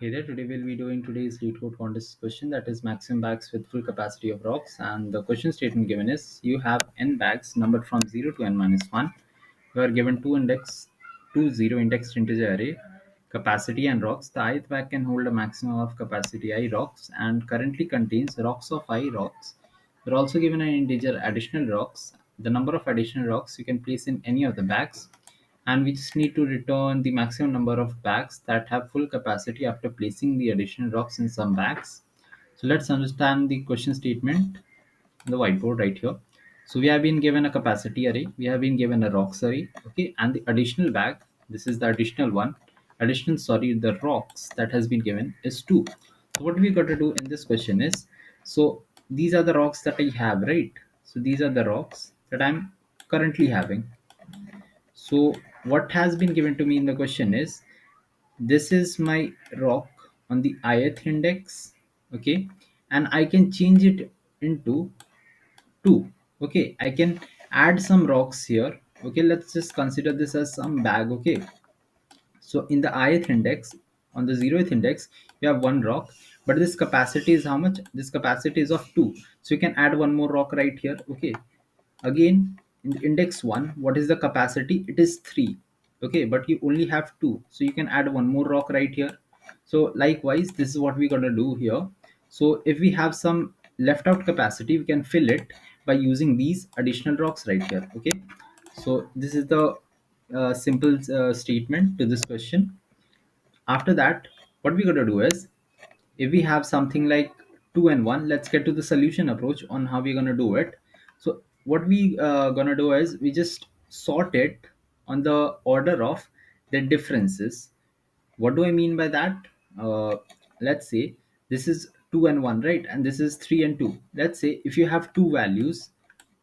Hey there, today we'll be doing today's Leetcode contest question, that is maximum bags with full capacity of rocks. And the question statement given is you have n bags numbered from 0 to n minus 1. You are given two zero indexed integer array, capacity and rocks. The ith bag can hold a maximum of capacity I rocks and currently contains rocks of I rocks. You're also given an integer additional rocks. The number of additional rocks you can place in any of the bags, and we just need to return the maximum number of bags that have full capacity after placing the additional rocks in some bags. So let's understand the question statement on the whiteboard right here. So we have been given a capacity array, we have been given a rocks array, okay, and the additional bag, this is the additional one, the rocks that has been given is 2. So what we got to do in this question is, so these are the rocks that I have, right? So these are the rocks that I'm currently having. So what has been given to me in the question is, this is my rock on the ith index, okay, and I can change it into 2. Okay, I can add some rocks here. Okay, let's just consider this as some bag. Okay, so in the ith index, on the 0th index, you have one rock, but this capacity is how much? This capacity is of 2. So you can add one more rock right here. Okay, again, in the index 1, what is the capacity? It is 3. Okay, but you only have 2, so you can add one more rock right here. So likewise, this is what we're going to do here. So if we have some left out capacity, we can fill it by using these additional rocks right here. Okay, so this is the simple statement to this question. After that, what we're going to do is, if we have something like 2 and 1, let's get to the solution approach on how we're going to do it. So what we going to do is, we just sort it on the order of the differences. What do I mean by that? Let's say this is 2 and 1, right, and this is 3 and 2. Let's say if you have two values,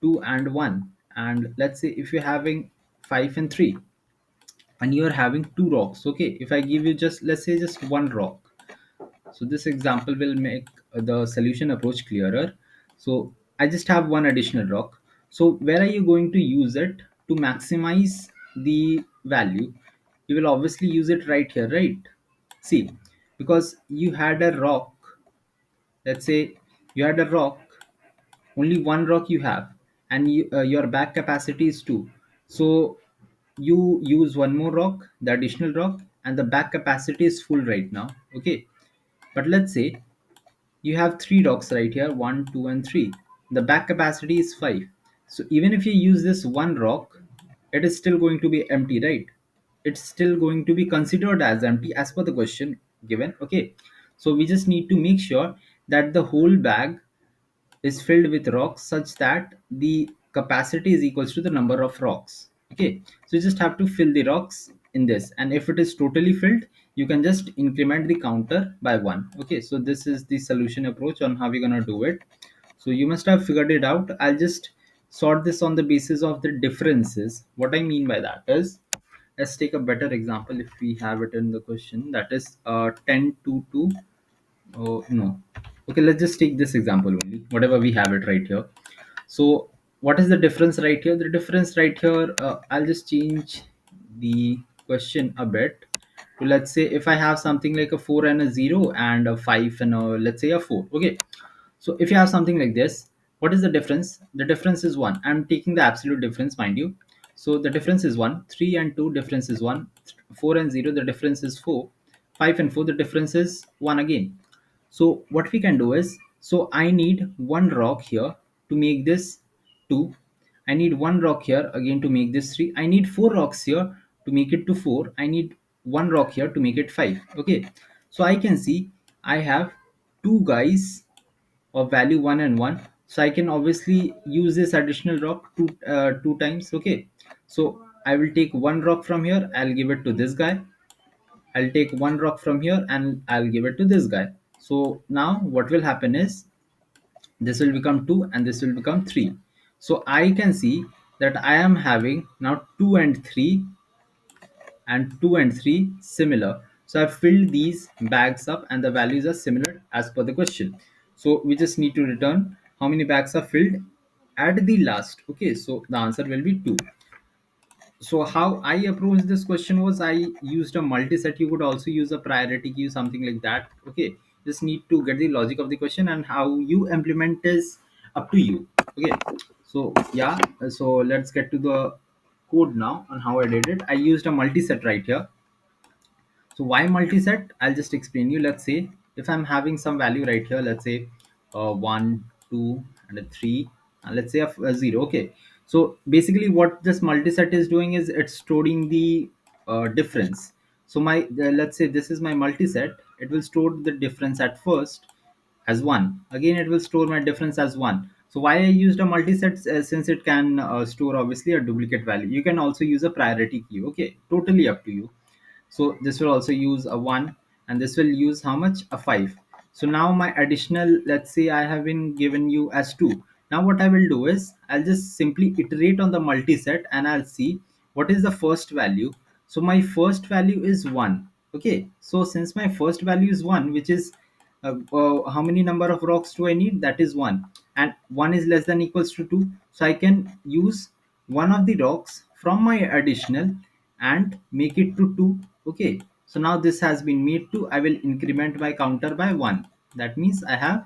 2 and 1, and let's say if you're having 5 and 3, and you're having two rocks. Okay, if I give you just, let's say, just one rock, so this example will make the solution approach clearer. So I just have one additional rock. So where are you going to use it to maximize the value? You will obviously use it right here, right? See, because you had a rock, let's say you had a rock, only one rock you have, and your back capacity is 2. So you use one more rock, the additional rock, and the back capacity is full right now. Okay, but let's say you have three rocks right here, 1, 2, and 3. The back capacity is 5. So even if you use this one rock, it is still going to be empty, right? It's still going to be considered as empty as per the question given. Okay, so we just need to make sure that the whole bag is filled with rocks such that the capacity is equals to the number of rocks. Okay, so you just have to fill the rocks in this, and if it is totally filled, you can just increment the counter by 1. Okay, so this is the solution approach on how we're going to do it. So you must have figured it out. I'll just sort this on the basis of the differences. What I mean by that is, let's take a better example if we have it in the question, that is 10 to 2. Oh, no. Okay, let's just take this example only, whatever we have it right here. So, what is the difference right here? The difference right here, I'll just change the question a bit. So, let's say if I have something like a 4 and a 0 and a 5 and a, let's say, a 4. Okay, so if you have something like this, what is the difference? The difference is 1. I'm taking the absolute difference, mind you. So the difference is 1. 3 and 2, difference is 1. 4 and 0, the difference is 4. 5 and 4, the difference is 1 again. So what we can do is, so I need one rock here to make this 2. I need one rock here again to make this 3. I need four rocks here to make it to 4. I need one rock here to make it 5. Okay, so I can see I have two guys of value 1 and 1, so I can obviously use this additional rock two times. Okay, so I will take one rock from here, I'll give it to this guy. I'll take one rock from here and I'll give it to this guy. So now what will happen is, this will become 2 and this will become 3. So I can see that I am having now 2 and 3, and 2 and 3 similar. So I've filled these bags up and the values are similar as per the question. So we just need to return how many bags are filled at the last. Okay, so the answer will be 2. So how I approached this question was I used a multiset. You could also use a priority queue, something like that. Okay, just need to get the logic of the question, and how you implement is up to you. Okay, so yeah, so let's get to the code now on how I did it. I used a multiset right here. So why multiset? I'll just explain you. Let's say if I'm having some value right here, let's say 1, 2, and a 3, and let's say a 0. Okay. So basically, what this multiset is doing is it's storing the difference. So let's say this is my multiset. It will store the difference at first as 1. Again, it will store my difference as 1. So why I used a multiset, since it can store obviously a duplicate value. You can also use a priority queue. Okay, totally up to you. So this will also use a 1, and this will use how much, a 5. So now my additional, let's say I have been given you as 2. Now what I will do is I'll just simply iterate on the multiset, and I'll see what is the first value. So my first value is 1. Okay, so since my first value is 1, which is how many number of rocks do I need? That is 1, and 1 is less than equals to 2. So I can use one of the rocks from my additional and make it to 2. Okay, so now this has been made to, I will increment my counter by 1. That means I have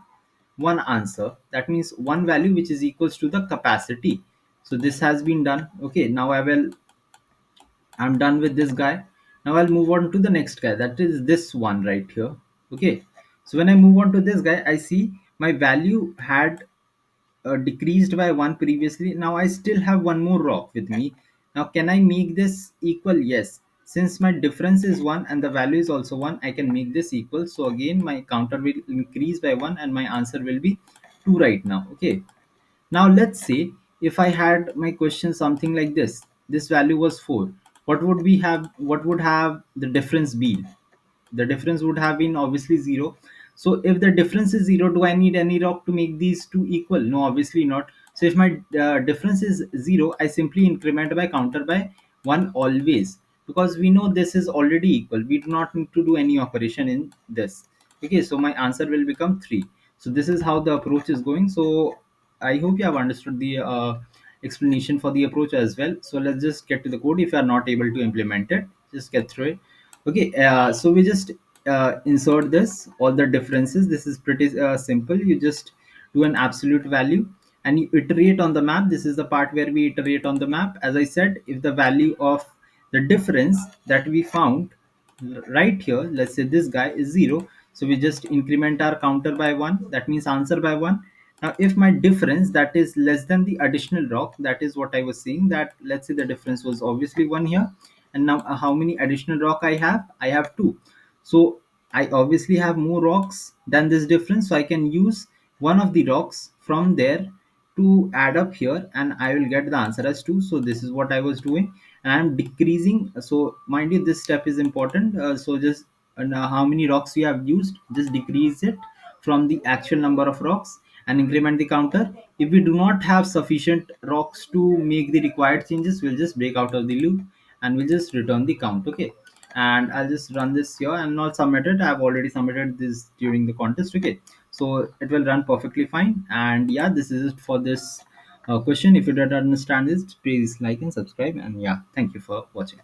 one answer. That means one value which is equals to the capacity. So this has been done. Okay, now I'm done with this guy. Now I'll move on to the next guy, that is this one right here. Okay, so when I move on to this guy, I see my value had decreased by 1 previously. Now I still have one more rock with me. Now can I make this equal? Yes, since my difference is 1 and the value is also 1, I can make this equal. So again my counter will increase by 1, and my answer will be 2 right now. Okay, now let's say if I had my question something like this. This value was 4. What would have the difference been? The difference would have been obviously 0. So if the difference is 0, do I need any rock to make these two equal? No, obviously not. So if my difference is 0, I simply increment my counter by 1 always, because we know this is already equal. We do not need to do any operation in this. Okay, so my answer will become 3. So this is how the approach is going. So I hope you have understood the explanation for the approach as well. So let's just get to the code. If you are not able to implement it, just get through it. Okay, so we just insert this, all the differences. This is pretty simple. You just do an absolute value and you iterate on the map. This is the part where we iterate on the map. As I said, if the value of the difference that we found right here, let's say this guy is 0, so we just increment our counter by 1. That means answer by 1. Now if my difference that is less than the additional rock, that is what I was saying, that let's say the difference was obviously 1 here, and now how many additional rock I have 2. So I obviously have more rocks than this difference, so I can use one of the rocks from there to add up here, and I will get the answer as 2. So this is what I was doing, and I'm decreasing. So mind you, this step is important. So just how many rocks you have used, just decrease it from the actual number of rocks and increment the counter. If we do not have sufficient rocks to make the required changes, we'll just break out of the loop and we'll just return the count. Okay, and I'll just run this here and not submit it. I've already submitted this during the contest. Okay, so it will run perfectly fine. And yeah, this is it for this question. If you don't understand this, please like and subscribe, and yeah, thank you for watching.